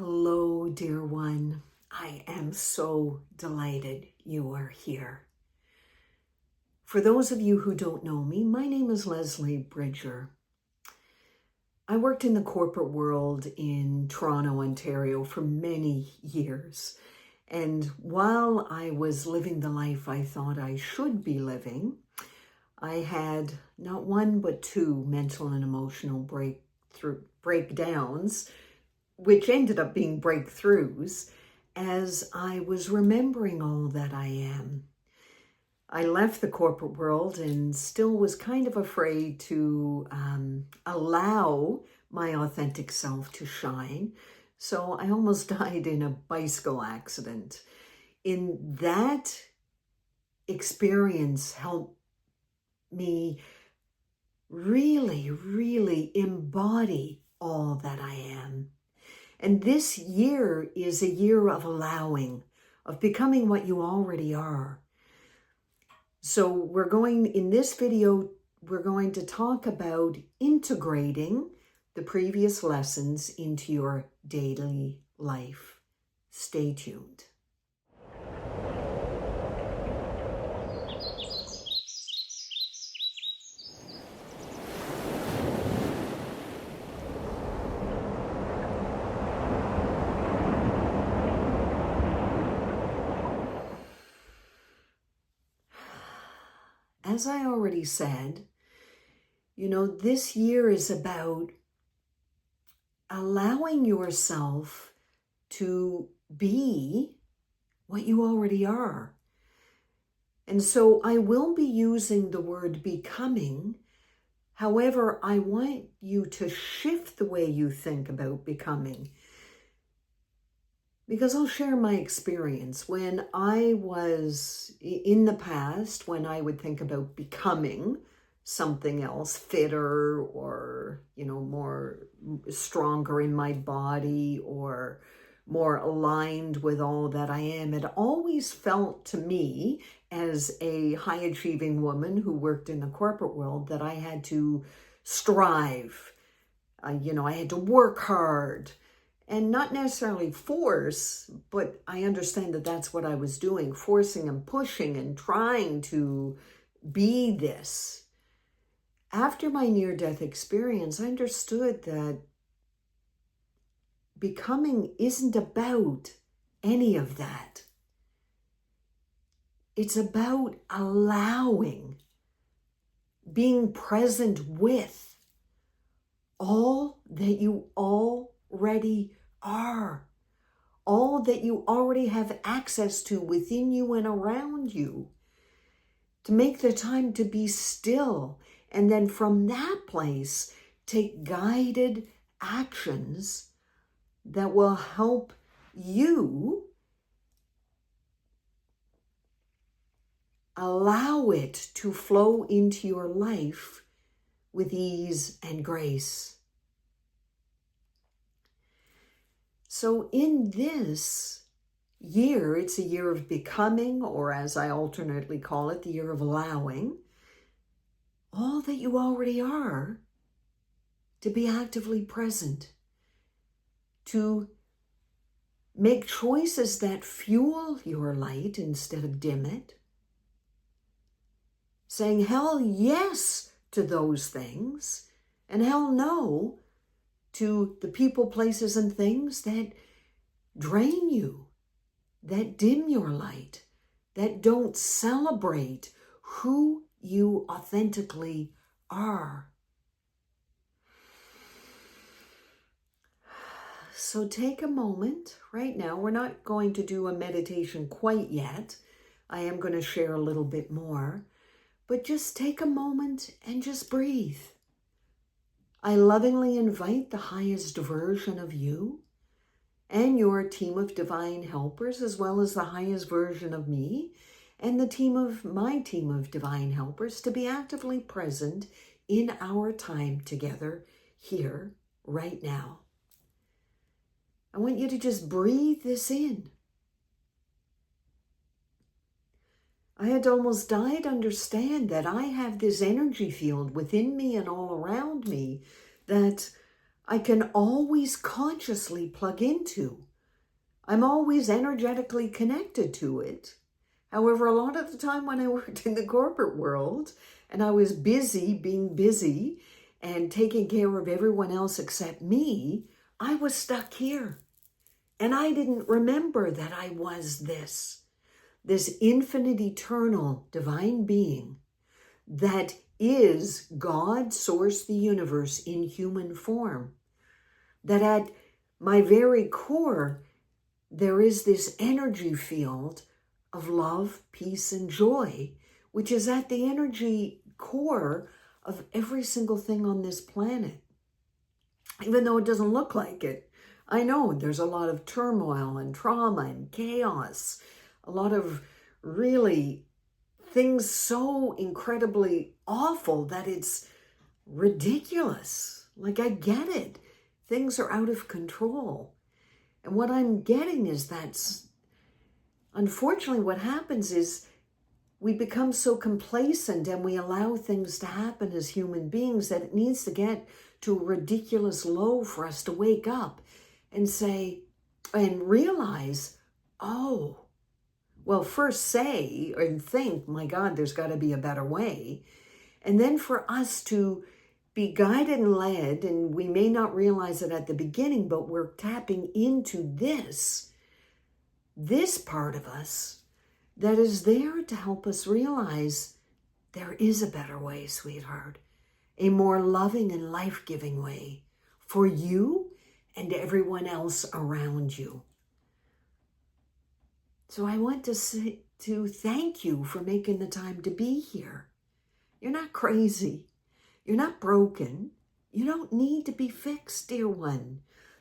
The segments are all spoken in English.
Hello, dear one. I am so delighted you are here. For those of you who don't know me, my name is Leslie Bridger. I worked in the corporate world in Toronto, Ontario for many years. And while I was living the life I thought I should be living, I had not one but two mental and emotional breakdowns, which ended up being breakthroughs, as I was remembering all that I am. I left the corporate world and still was kind of afraid to allow my authentic self to shine. So I almost died in a bicycle accident. In that experience helped me really embody all that I am. And this year is a year of allowing, of becoming what you already are. So in this video, we're going to talk about integrating the previous lessons into your daily life. Stay tuned. As I already said, this year is about allowing yourself to be what you already are. And so I will be using the word becoming. However, I want you to shift the way you think about becoming, because I'll share my experience. When I was in the past, when I would think about becoming something else, fitter or, more stronger in my body or more aligned with all that I am, it always felt to me as a high achieving woman who worked in the corporate world that I had to strive. I had to work hard. And not necessarily force, but I understand that that's what I was doing, forcing and pushing and trying to be this. After my near-death experience, I understood that becoming isn't about any of that. It's about allowing, being present with all that you already are, all that you already have access to within you and around you, to make the time to be still, and then from that place take guided actions that will help you allow it to flow into your life with ease and grace. So in this year, it's a year of becoming, or as I alternately call it, the year of allowing all that you already are to be actively present, to make choices that fuel your light instead of dim it, saying hell yes to those things and hell no to the people, places, and things that drain you, that dim your light, that don't celebrate who you authentically are. So take a moment right now. We're not going to do a meditation quite yet. I am going to share a little bit more, but just take a moment and just breathe. I lovingly invite the highest version of you and your team of divine helpers, as well as the highest version of me and my team of divine helpers, to be actively present in our time together here, right now. I want you to just breathe this in. I had almost died to understand that I have this energy field within me and all around me that I can always consciously plug into. I'm always energetically connected to it. However, a lot of the time when I worked in the corporate world and I was busy being busy and taking care of everyone else except me, I was stuck here. And I didn't remember that I was this infinite, eternal, divine being that is God, source, the universe in human form. That at my very core, there is this energy field of love, peace, and joy, which is at the energy core of every single thing on this planet. Even though it doesn't look like it, I know there's a lot of turmoil and trauma and chaos, a lot of really things so incredibly awful that it's ridiculous. Like, I get it. Things are out of control. And what I'm getting is that's unfortunately what happens is we become so complacent and we allow things to happen as human beings that it needs to get to a ridiculous low for us to wake up and say and realize, oh, well, first say and think, my God, there's got to be a better way. And then for us to be guided and led, and we may not realize it at the beginning, but we're tapping into this part of us that is there to help us realize there is a better way, sweetheart, a more loving and life-giving way for you and everyone else around you. So I want to thank you for making the time to be here. You're not crazy. You're not broken. You don't need to be fixed, dear one.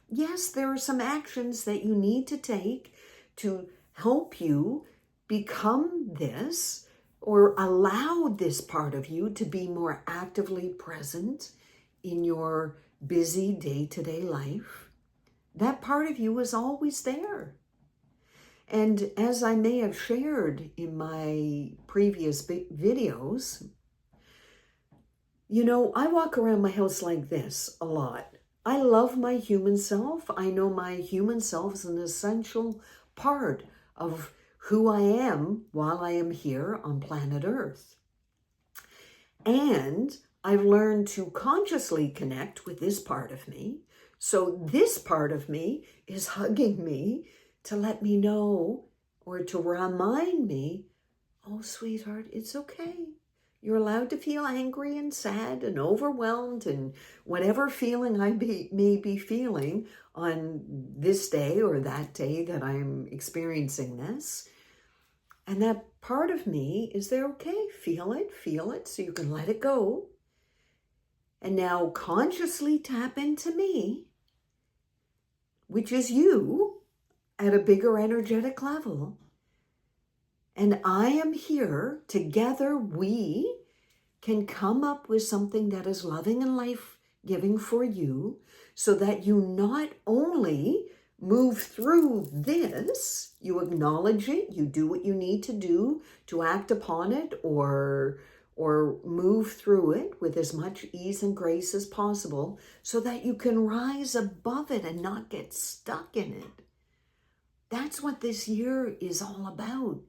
Yes, there are some actions that you need to take to help you become this or allow this part of you to be more actively present in your busy day-to-day life. That part of you is always there. And as I may have shared in my previous videos, you know, I walk around my house like this a lot. I love my human self. I know my human self is an essential part of who I am while I am here on planet Earth. And I've learned to consciously connect with this part of me. So this part of me is hugging me to let me know or to remind me, oh, sweetheart, it's okay. You're allowed to feel angry and sad and overwhelmed and whatever feeling I may be feeling on this day or that day that I'm experiencing this. And that part of me is there, okay, feel it so you can let it go. And now consciously tap into me, which is you at a bigger energetic level. And I am here. Together we can come up with something that is loving and life-giving for you so that you not only move through this, you acknowledge it, you do what you need to do to act upon it or move through it with as much ease and grace as possible so that you can rise above it and not get stuck in it. That's what this year is all about.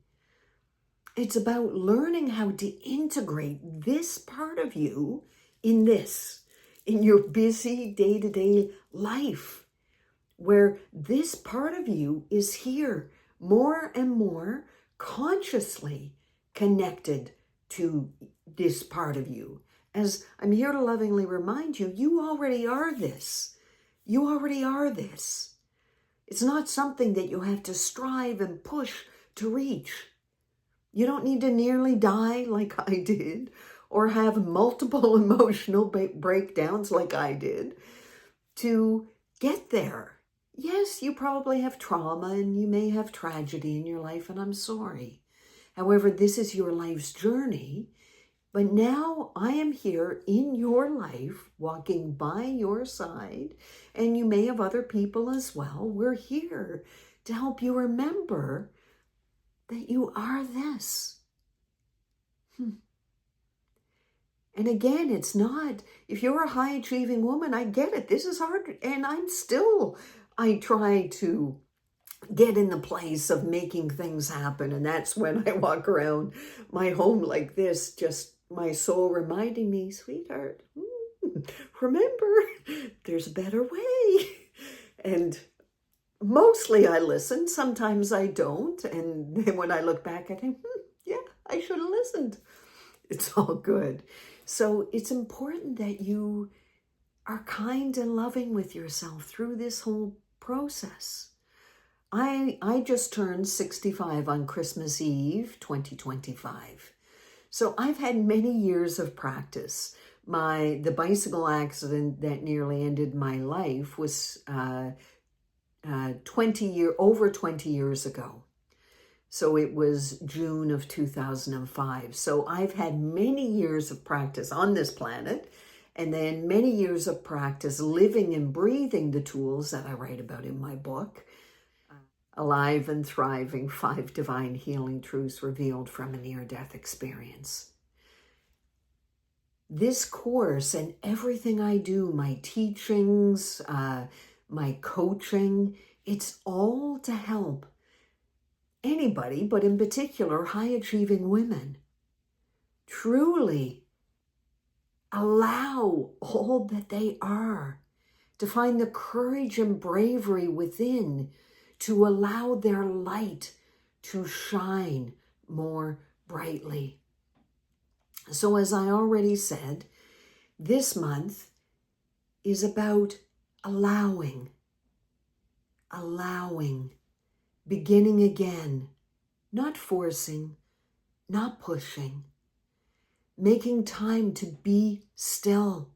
It's about learning how to integrate this part of you in your busy day-to-day life, where this part of you is here more and more consciously connected to this part of you. As I'm here to lovingly remind you, you already are this. You already are this. It's not something that you have to strive and push to reach. You don't need to nearly die like I did or have multiple emotional breakdowns like I did to get there. Yes, you probably have trauma and you may have tragedy in your life, and I'm sorry. However, this is your life's journey. But now I am here in your life, walking by your side, and you may have other people as well. We're here to help you remember that you are this. And again, it's not, if you're a high achieving woman, I get it. This is hard. And I try to get in the place of making things happen. And that's when I walk around my home like this, just my soul reminding me, sweetheart, remember, there's a better way. And mostly I listen. Sometimes I don't. And then when I look back, I think, yeah, I should have listened. It's all good. So it's important that you are kind and loving with yourself through this whole process. I just turned 65 on Christmas Eve, 2025. So I've had many years of practice. The bicycle accident that nearly ended my life was over 20 years ago. So it was June of 2005. So I've had many years of practice on this planet, and then many years of practice living and breathing the tools that I write about in my book, Alive and Thriving, 5 Divine Healing Truths Revealed from a Near-Death Experience. This course and everything I do, my teachings, my coaching, it's all to help anybody, but in particular, high-achieving women, truly allow all that they are, to find the courage and bravery within to allow their light to shine more brightly. So as I already said, this month is about allowing, beginning again, not forcing, not pushing, making time to be still.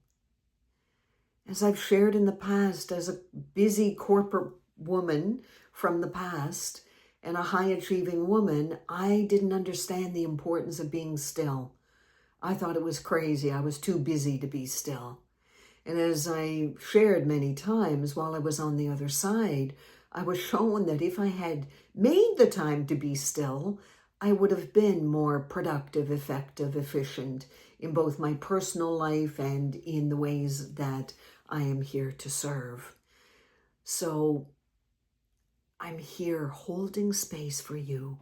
As I've shared in the past, as a busy corporate woman from the past and a high-achieving woman, I didn't understand the importance of being still. I thought it was crazy. I was too busy to be still. And as I shared many times while I was on the other side, I was shown that if I had made the time to be still, I would have been more productive, effective, efficient in both my personal life and in the ways that I am here to serve. So I'm here holding space for you.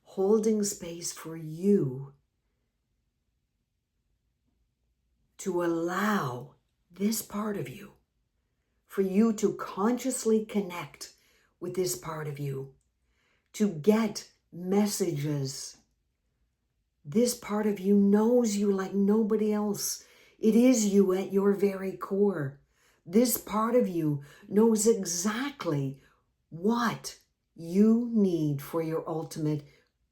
Holding space for you to allow this part of you, for you to consciously connect with this part of you, to get messages. This part of you knows you like nobody else. It is you at your very core. This part of you knows exactly what you need for your ultimate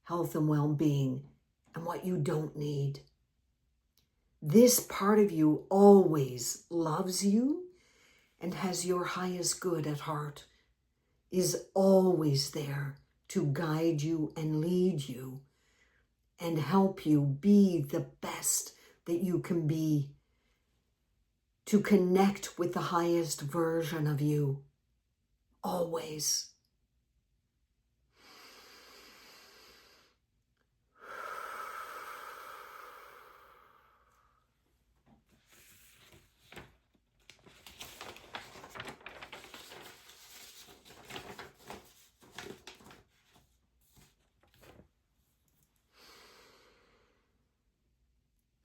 health and well-being and what you don't need. This part of you always loves you and has your highest good at heart, is always there to guide you and lead you and help you be the best that you can be, to connect with the highest version of you, always.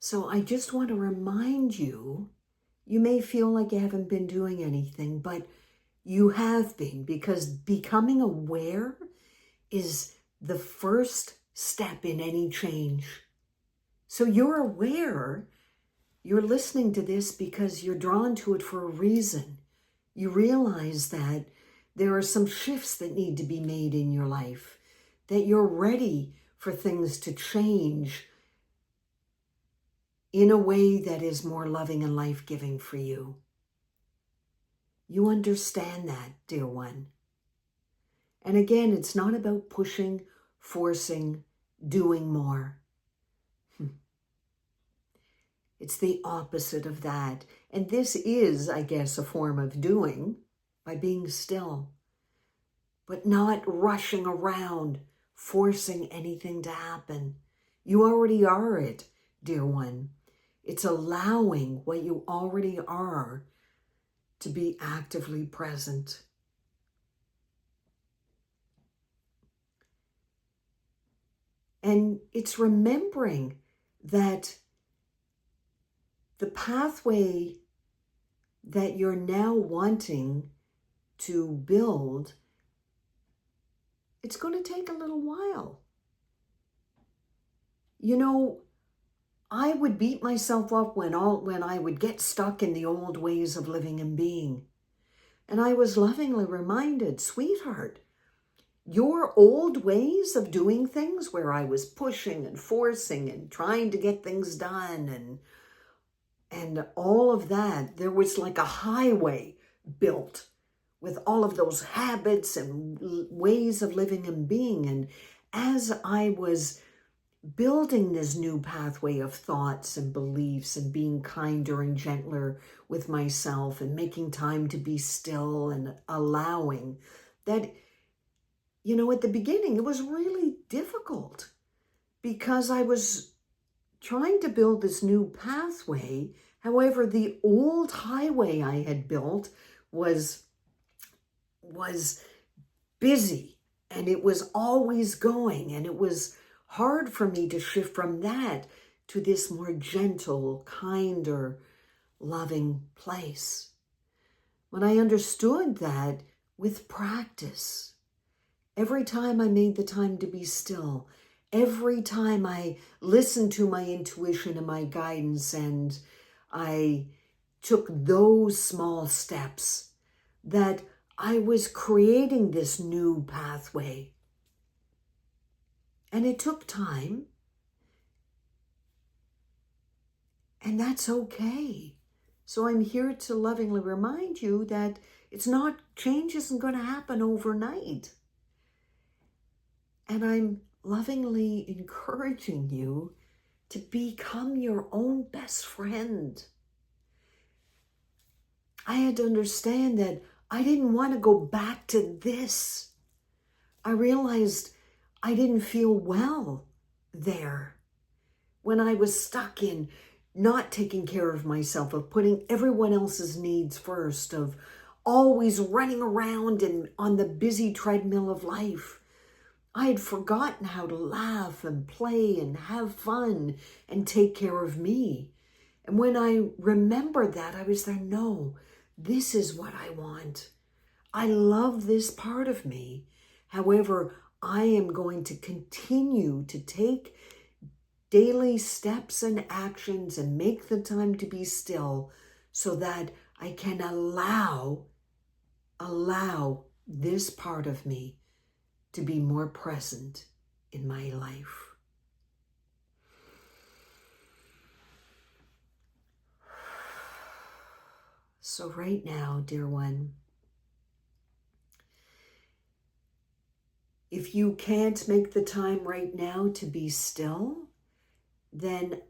So I just want to remind you, you may feel like you haven't been doing anything, but you have been, because becoming aware is the first step in any change. So you're aware, you're listening to this because you're drawn to it for a reason. You realize that there are some shifts that need to be made in your life, that you're ready for things to change in a way that is more loving and life-giving for you. You understand that, dear one. And again, it's not about pushing, forcing, doing more. It's the opposite of that. And this is, I guess, a form of doing by being still, but not rushing around, forcing anything to happen. You already are it. dear one. It's allowing what you already are to be actively present. And it's remembering that the pathway that you're now wanting to build, it's going to take a little while. You know, I would beat myself up when I would get stuck in the old ways of living and being. And I was lovingly reminded, sweetheart, your old ways of doing things where I was pushing and forcing and trying to get things done and all of that, there was like a highway built with all of those habits and ways of living and being. And as I was building this new pathway of thoughts and beliefs and being kinder and gentler with myself and making time to be still and allowing that, you know, at the beginning, it was really difficult because I was trying to build this new pathway. However, the old highway I had built was busy and it was always going, and it was hard for me to shift from that to this more gentle, kinder, loving place. When I understood that with practice, every time I made the time to be still, every time I listened to my intuition and my guidance and I took those small steps, that I was creating this new pathway. And it took time. And that's okay. So I'm here to lovingly remind you that change isn't going to happen overnight. And I'm lovingly encouraging you to become your own best friend. I had to understand that I didn't want to go back to this. I realized I didn't feel well there when I was stuck in not taking care of myself, of putting everyone else's needs first, of always running around and on the busy treadmill of life. I had forgotten how to laugh and play and have fun and take care of me. And when I remembered that, I was there, no, this is what I want. I love this part of me. However, I am going to continue to take daily steps and actions and make the time to be still so that I can allow this part of me to be more present in my life. So right now, dear one, if you can't make the time right now to be still, then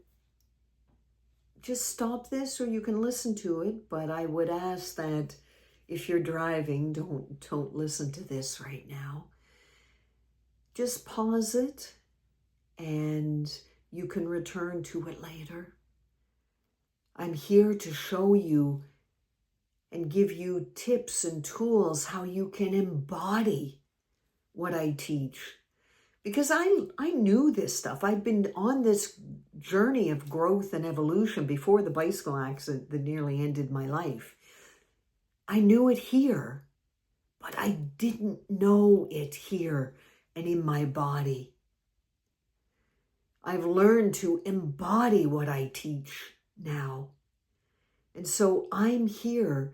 just stop this, or you can listen to it. But I would ask that if you're driving, don't listen to this right now. Just pause it and you can return to it later. I'm here to show you and give you tips and tools how you can embody what I teach. Because I knew this stuff. I'd been on this journey of growth and evolution before the bicycle accident that nearly ended my life. I knew it here, but I didn't know it here and in my body. I've learned to embody what I teach now. And so I'm here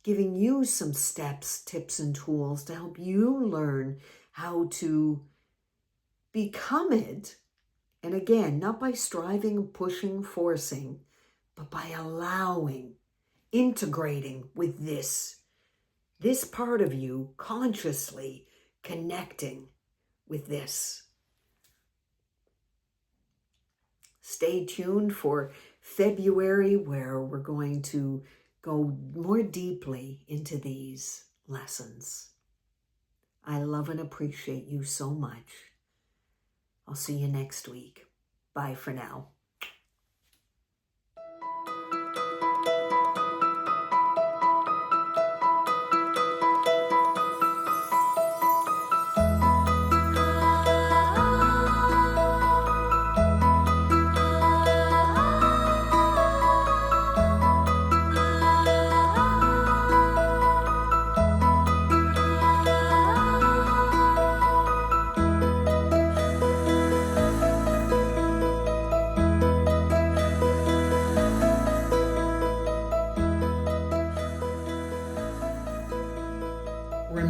giving you some steps, tips, and tools to help you learn how to become it. And again, not by striving, pushing, forcing, but by allowing, integrating with this part of you, consciously connecting with this. Stay tuned for February, where we're going to go more deeply into these lessons. I love and appreciate you so much. I'll see you next week. Bye for now.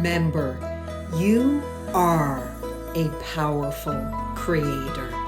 remember, you are a powerful creator.